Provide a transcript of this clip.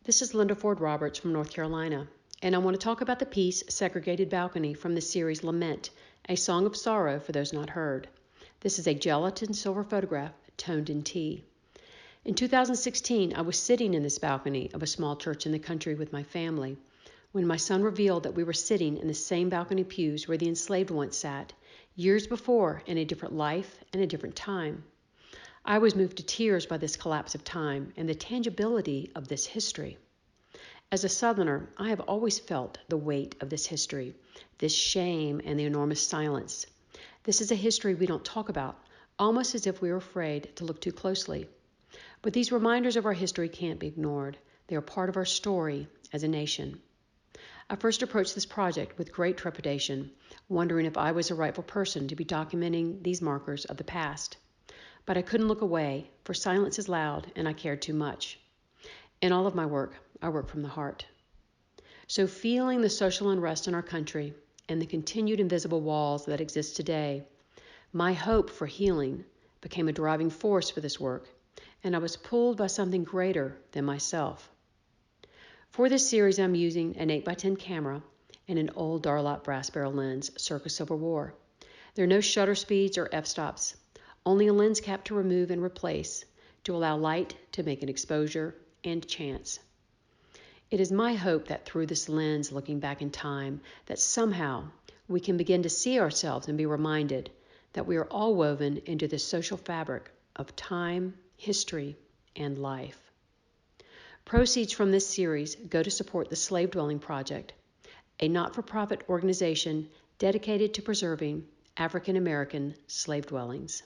This is Linda Foard Roberts from North Carolina, and I want to talk about the piece Segregated Balcony from the series LAMENT, a song of sorrow for those not heard. This is a gelatin silver photograph toned in tea. In 2016, I was sitting in this balcony of a small church in the country with my family when my son revealed that we were sitting in the same balcony pews where the enslaved once sat, years before in a different life and a different time. I was moved to tears by this collapse of time and the tangibility of this history. As a Southerner, I have always felt the weight of this history, this shame and the enormous silence. This is a history we don't talk about, almost as if we are afraid to look too closely. But these reminders of our history can't be ignored. They are part of our story as a nation. I first approached this project with great trepidation, wondering if I was the rightful person to be documenting these markers of the past. But I couldn't look away, for silence is loud and I cared too much. In all of my work, I work from the heart. So feeling the social unrest in our country and the continued invisible walls that exist today, my hope for healing became a driving force for this work, and I was pulled by something greater than myself. For this series, I'm using an 8x10 camera and an old Darlot brass barrel lens circa Civil War. There are no shutter speeds or f-stops, only a lens cap to remove and replace to allow light to make an exposure and chance. It is my hope that through this lens, looking back in time, that somehow we can begin to see ourselves and be reminded that we are all woven into this social fabric of time, history, and life. Proceeds from this series go to support the Slave Dwelling Project, a not-for-profit organization dedicated to preserving African American slave dwellings.